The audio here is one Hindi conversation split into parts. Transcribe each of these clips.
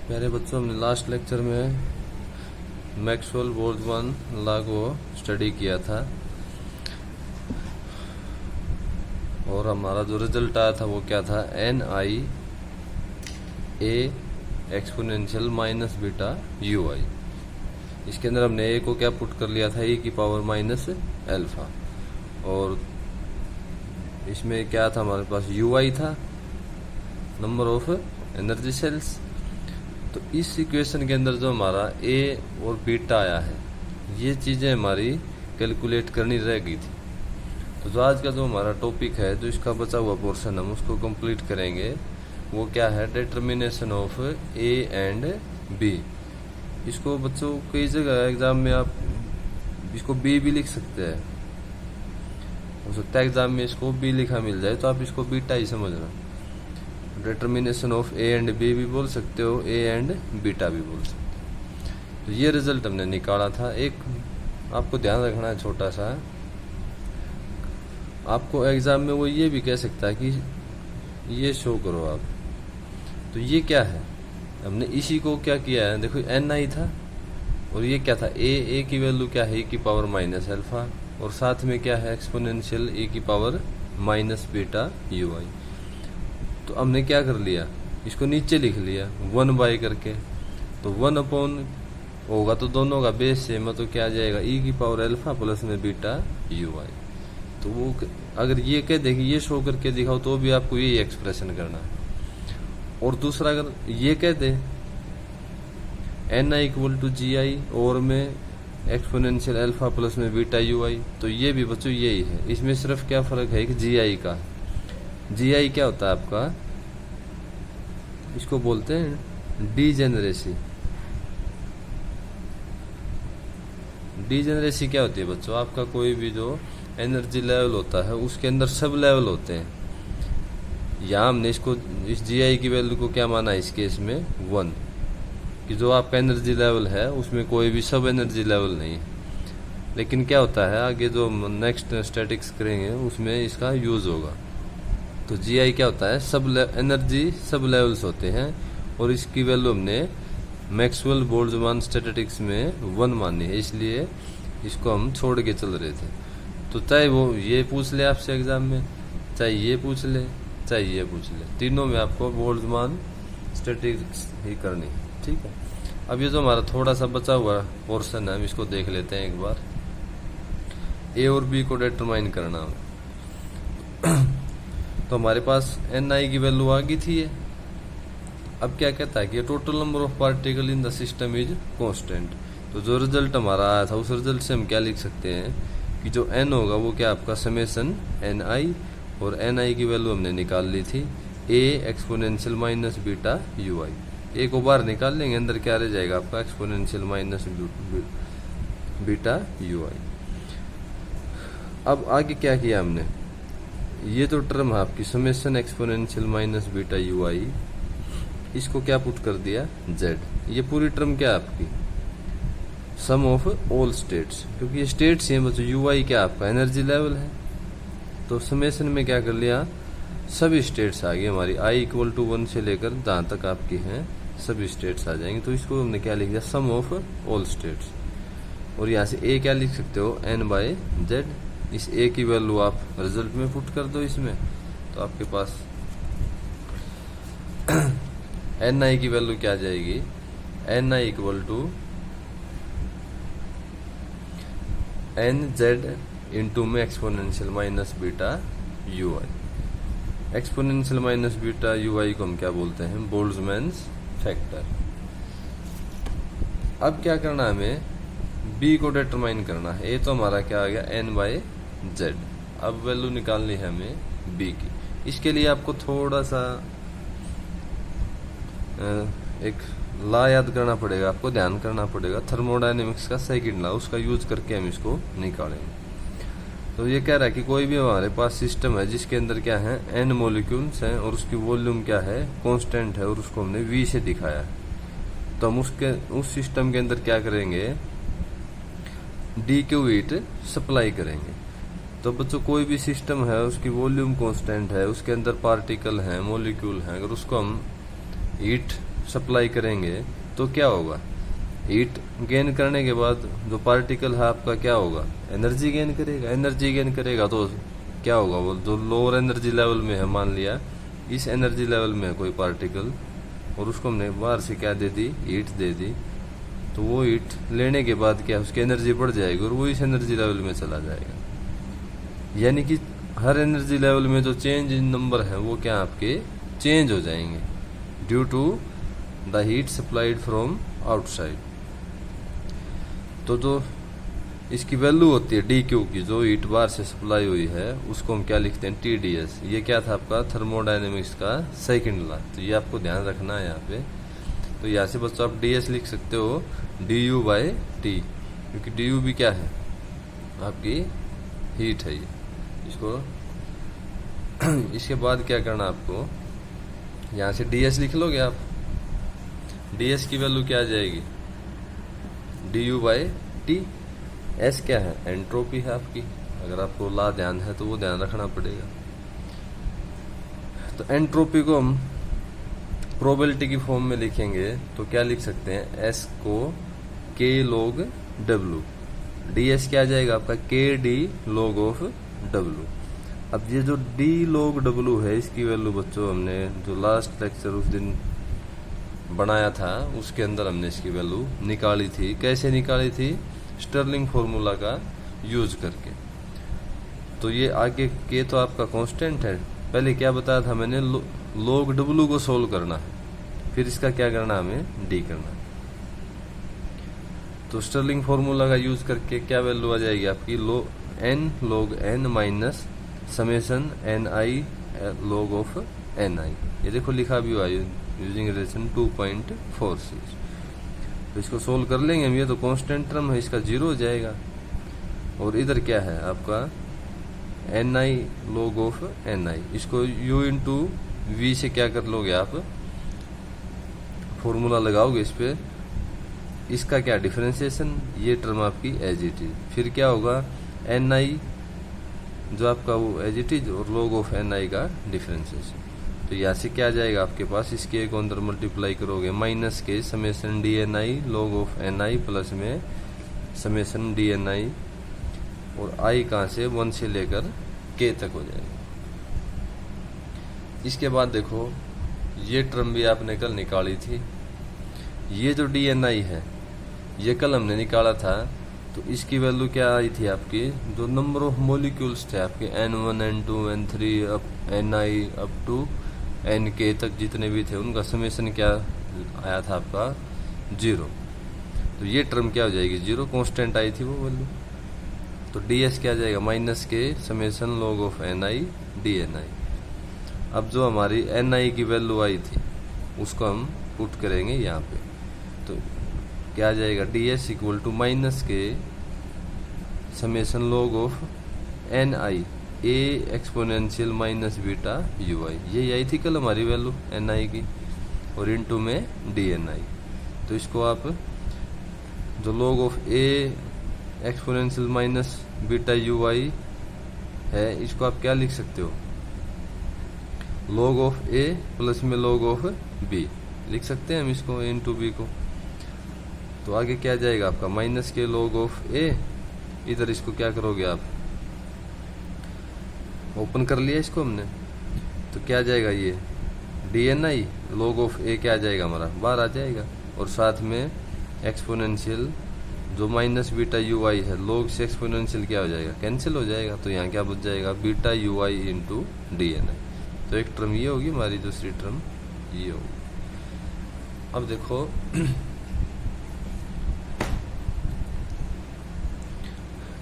प्यारे बच्चों, हमने लास्ट लेक्चर में मैक्सवेल बोल्ट्जमैन लॉ को स्टडी किया था और हमारा जो रिजल्ट आया था वो क्या था, N I A exponential minus beta U I. इसके अंदर हमने ए को क्या पुट कर लिया था, ए की पावर माइनस एल्फा, और इसमें क्या था हमारे पास, यू आई था, नंबर ऑफ एनर्जी सेल्स। तो इस इक्वेशन के अंदर जो हमारा ए और बीटा आया है, ये चीज़ें हमारी कैलकुलेट करनी रह गई थी। तो जो आज का जो हमारा टॉपिक है, जो इसका बचा हुआ पोर्शन हम उसको कंप्लीट करेंगे, वो क्या है, determination of A and B. इसको बच्चों कई जगह एग्जाम में आप इसको बी भी लिख सकते हैं, हो सकता है एग्जाम में इसको बी लिखा मिल जाए, तो आप इसको बीटा ही समझना। Determination of A and B भी बोल सकते हो, ए एंड बीटा भी बोल सकते हो। तो ये रिजल्ट हमने निकाला था। एक आपको ध्यान रखना है छोटा सा, आपको एग्जाम में वो ये भी कह सकता है कि ये शो करो आप। तो ये क्या है, हमने इसी को क्या किया है, देखो एन आई था और ये क्या था, ए की वैल्यू क्या है, ए की पावर माइनस एल्फा, और साथ में क्या है, एक्सपोनेंशियल ए की पावर माइनस बीटा यू आई। तो हमने क्या कर लिया, इसको नीचे लिख लिया 1 बाई करके। तो 1 अपॉन होगा तो दोनों का बेस सेम है, तो क्या आ जाएगा, ई की पावर एल्फा प्लस में बीटा यू आई। तो वो अगर ये कह दे कि ये शो करके दिखाओ, तो भी आपको ये एक्सप्रेशन करना है। और दूसरा अगर ये कह दे एन आई इक्वल टू जी आई और में एक्सपोनेंशियल एल्फा प्लस में बीटा यू आई, तो ये भी बच्चों यही है। इसमें सिर्फ क्या फर्क है कि जी आई का, जी आई क्या होता है आपका, इसको बोलते हैं डीजेनरेसी। डीजेनरेसी क्या होती है बच्चों, आपका कोई भी जो एनर्जी लेवल होता है उसके अंदर सब लेवल होते हैं। यहाँ हमने इसको, इस जी आई की वैल्यू को क्या माना है इस केस में 1, कि जो आपका एनर्जी लेवल है उसमें कोई भी सब एनर्जी लेवल नहीं है। लेकिन क्या होता है, आगे जो नेक्स्ट स्टैटिक्स करेंगे उसमें इसका यूज होगा। तो जी आई क्या होता है, सब एनर्जी सब लेवल्स होते हैं, और इसकी वैल्यू हमने मैक्सवेल बोल्ट्जमैन स्टैटिस्टिक्स में 1 मानी है, इसलिए इसको हम छोड़ के चल रहे थे। तो चाहे वो ये पूछ ले आपसे एग्जाम में, चाहे ये पूछ ले, चाहे ये पूछ ले, तीनों में आपको बोल्ट्जमैन स्टैटिस्टिक्स ही करनी है, ठीक है। अब ये जो हमारा थोड़ा सा बचा हुआ पोर्शन है, हम इसको देख लेते हैं एक बार। ए और बी को डिटरमाइन करना है। तो हमारे पास एन आई की वैल्यू आ गई थी। अब क्या कहता है कि total number of particle in the system is constant. तो जो रिजल्ट हमारा आया था, उस रिजल्ट से हम क्या लिख सकते हैं कि जो एन होगा वो क्या आपका समेसन एन आई, और एन आई की वैल्यू हमने निकाल ली थी A exponential minus beta U I. A को बाहर निकाल लेंगे, अंदर क्या रह जाएगा आपका, exponential minus beta U I. अब आगे क्या किया हमने, ये तो टर्म है आपकी summation exponential minus beta U I, इसको क्या पुट कर दिया जेड। ये पूरी टर्म क्या है आपकी, सम ऑफ ऑल स्टेट्स, क्योंकि ये स्टेट्स हैं बच्चों। यू आई क्या आपका एनर्जी लेवल है, तो समेशन में क्या कर लिया, सभी स्टेट्स आ गई हमारी, आई इक्वल टू 1 से लेकर जहां तक आपकी हैं सभी स्टेट्स आ जाएंगे। तो इसको हमने क्या लिख दिया, सम ऑफ ऑल स्टेट्स। और यहाँ से ए क्या लिख सकते हो, एन बाय जेड। इस ए की वैल्यू आप रिजल्ट में पुट कर दो इसमें, तो आपके पास एन आई की वैल्यू क्या आ जाएगी, N I equal to N Z into में exponential minus beta U I. Exponential minus beta U I को हम क्या बोलते हैं, बोल्ट्जमैन्स फैक्टर। अब क्या करना है हमें, बी को डिटरमाइन करना है। ए तो हमारा क्या आ गया, एन बाय जेड। अब वैल्यू निकालनी है हमें बी की। इसके लिए आपको थोड़ा सा एक लॉ याद करना पड़ेगा, आपको ध्यान करना पड़ेगा, थर्मोडायनेमिक्स का सेकंड लॉ, उसका यूज करके हम इसको निकालेंगे। तो ये कह रहा है कि कोई भी हमारे पास सिस्टम है जिसके अंदर क्या है, एन मॉलिक्यूल्स हैं और उसकी वॉल्यूम क्या है, कांस्टेंट है, और उसको हमने वी से दिखाया है। तो हम उस सिस्टम के अंदर क्या करेंगे, डी क्यू हीट सप्लाई करेंगे। तो बच्चों कोई भी सिस्टम है, उसकी वॉल्यूम कांस्टेंट है, उसके अंदर पार्टिकल हैं, मॉलिक्यूल हैं, अगर उसको हम हीट सप्लाई करेंगे तो क्या होगा, हीट गेन करने के बाद जो पार्टिकल है आपका क्या होगा, एनर्जी गेन करेगा। एनर्जी गेन करेगा तो क्या होगा, वो जो लोअर एनर्जी लेवल में है, मान लिया इस एनर्जी लेवल में है कोई पार्टिकल और उसको हमने बाहर से क्या दे दी, हीट दे दी, तो वो हीट लेने के बाद क्या उसकी एनर्जी बढ़ जाएगी और वो इस एनर्जी लेवल में चला जाएगा। यानी कि हर एनर्जी लेवल में जो चेंज इन नंबर है वो क्या आपके चेंज हो जाएंगे due to the heat supplied from outside. तो इसकी वैल्यू होती है डी क्यू की, जो हीट बार से सप्लाई हुई है उसको हम क्या लिखते हैं, टी डी एस। ये क्या था आपका थर्मोडायनेमिक्स का सेकंड लॉ, तो ये आपको ध्यान रखना है यहाँ पे। तो यहाँ से बच्चों आप डी एस लिख सकते हो डी यू बाई टी, क्योंकि डी यू भी क्या है आपकी हीट है ये। इसको इसके बाद क्या करना आपको, यहाँ से डी एस लिख लोगे आप, डी एस की वैल्यू क्या आ जाएगी, D you by T. S क्या है, एंट्रोपी है आपकी, अगर आपको ला ध्यान है तो वो ध्यान रखना पड़ेगा। तो एंट्रोपी को हम प्रोबेबिलिटी की फॉर्म में लिखेंगे तो क्या लिख सकते हैं, एस को के लॉग डब्ल्यू, डी एस क्या आ जाएगा आपका के डी लॉग ऑफ डब्ल्यू। अब ये जो डी लॉग डब्ल्यू है इसकी वैल्यू बच्चों हमने जो लास्ट लेक्चर उस दिन बनाया था उसके अंदर हमने इसकी वैल्यू निकाली थी। कैसे निकाली थी, स्टर्लिंग फॉर्मूला का यूज करके। तो ये आगे के तो आपका कांस्टेंट है, पहले क्या बताया था मैंने, लॉग डब्ल्यू को सोल्व करना है, फिर इसका क्या करना हमें डी करना। तो स्टर्लिंग फॉर्मूला का यूज करके क्या वैल्यू आ जाएगी आपकी, N log N minus summation N I log of N I. ये देखो लिखा भी हुआ है यूजिंग रिलेशन 2.46। तो इसको सोल्व कर लेंगे हम, ये तो कांस्टेंट टर्म है, इसका 0 हो जाएगा। और इधर क्या है आपका N I log of N I, इसको u इंटू वी से क्या कर लोगे आप, फॉर्मूला लगाओगे इस पे, इसका क्या डिफरेंशिएशन, ये टर्म आपकी एज इट इज। फिर क्या होगा एन आई जो आपका वो एज इट इज और लॉग ऑफ एन आई का डिफरेंशिएशन। तो यहाँ से क्या जाएगा आपके पास, इसके एक अंदर मल्टीप्लाई करोगे माइनस के summation D N I log of N I plus में समेशन डी एन आई, और आई कहाँ से 1 से लेकर के तक हो जाएगा। इसके बाद देखो ये टर्म भी आपने कल निकाली थी, ये जो डी एन आई है ये कल हमने निकाला था। तो इसकी वैल्यू क्या आई थी आपकी, जो नंबर ऑफ मॉलिक्यूल्स थे आपके N1 N2 N3 up Ni up to Nk तक जितने भी थे उनका समेशन क्या आया था आपका 0। तो ये टर्म क्या हो जाएगी 0, कांस्टेंट आई थी वो वैल्यू। तो ds क्या आ जाएगा माइनस के summation log of Ni dNi। अब जो हमारी Ni की वैल्यू आई थी उसको हम पुट करेंगे यहाँ पे, तो क्या आ जाएगा ds इक्वल टू माइनस के summation log of Ni a exponential minus beta ui, यही आई थी कल हमारी वैल्यू Ni की, और इनटू में dNi। तो इसको आप जो log of a exponential minus beta ui है इसको आप क्या लिख सकते हो, लॉग ऑफ a प्लस में लॉग ऑफ b लिख सकते हैं हम इसको इनटू b को। तो आगे क्या जाएगा आपका माइनस के लॉग ऑफ a, इधर इसको क्या करोगे आप ओपन कर लिया इसको हमने, तो क्या जाएगा ये dNi लॉग ऑफ a क्या आ जाएगा हमारा बाहर आ जाएगा, और साथ में एक्सपोनेंशियल जो माइनस बीटा ui है लॉग से एक्सपोनेंशियल क्या हो जाएगा कैंसिल हो जाएगा। तो यहाँ क्या बच जाएगा बीटा ui इंटू dNi। तो एक टर्म ये होगी हमारी, दूसरी टर्म ये होगी। अब देखो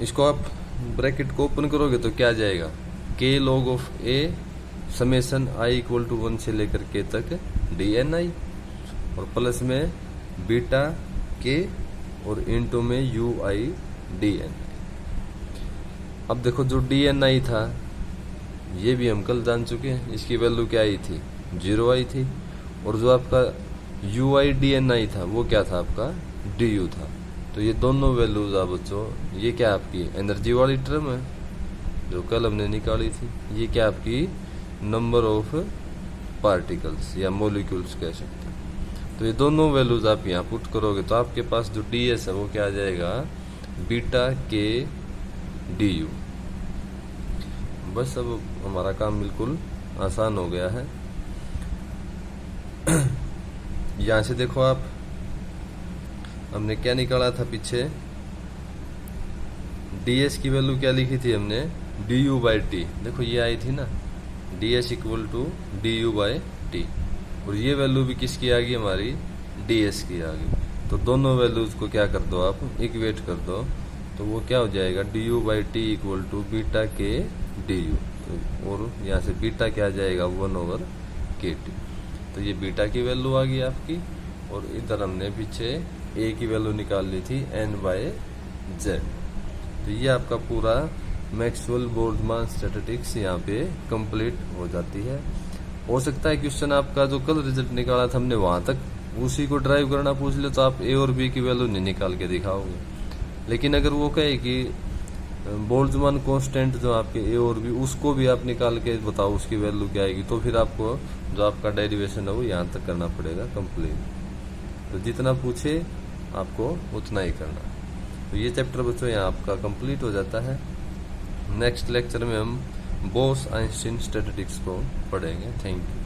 इसको आप ब्रैकेट को ओपन करोगे तो क्या आ जाएगा k log of a summation i equal to 1 से लेकर k तक dNi, और प्लस में बीटा k और इनटू में ui dN। अब देखो जो dNi था ये भी हम कल जान चुके हैं, इसकी वैल्यू क्या आई थी 0 आई थी, और जो आपका ui dNi था वो क्या था आपका du था। तो ये दोनों वैल्यूज आप बच्चों, ये क्या आपकी एनर्जी वाली टर्म है जो कल हमने निकाली थी, ये क्या आपकी नंबर ऑफ पार्टिकल्स या मॉलिक्यूल्स कह सकते हैं। तो ये दोनों वैल्यूज आप यहाँ पुट करोगे तो आपके पास जो ds है वो क्या आ जाएगा, बीटा के डी यू। बस अब हमारा काम बिल्कुल आसान हो गया है। यहां से देखो आप, हमने क्या निकाला था पीछे, ds की वैल्यू क्या लिखी थी हमने, du बाई टी। देखो ये आई थी ना, ds equal to du by T, और ये वैल्यू भी किसकी आ गई हमारी, ds की आ गई। तो दोनों वैल्यूज को क्या कर दो आप, इक्वेट कर दो, तो वो क्या हो जाएगा, du by T equal to beta के डी यू। तो और यहाँ से बीटा क्या आ जाएगा, 1/kt। तो ये बीटा की वैल्यू आ गई आपकी, और इधर हमने पीछे a की वैल्यू निकाल ली थी n/z। तो ये आपका पूरा मैक्सवेल बोल्ट्जमान स्टैटिस्टिक्स यहाँ पे कंप्लीट हो जाती है। हो सकता है क्वेश्चन आपका जो कल रिजल्ट निकाला था हमने वहां तक उसी को ड्राइव करना पूछ ले तो आप a और b की वैल्यू नहीं निकाल के दिखाओगे। लेकिन अगर वो कहे कि बोल्ट्जमान कांस्टेंट जो आपके a और b उसको भी आप निकाल के बताओ उसकी वैल्यू क्या आएगी, तो फिर आपको जो आपका डेरिवेशन है वो यहाँ तक करना पड़ेगा कंप्लीट। तो जितना पूछे आपको उतना ही करना। तो ये चैप्टर बच्चों यहाँ आपका कंप्लीट हो जाता है। नेक्स्ट लेक्चर में हम बोस आइंस्टीन स्टैटिस्टिक्स को पढ़ेंगे। Thank you.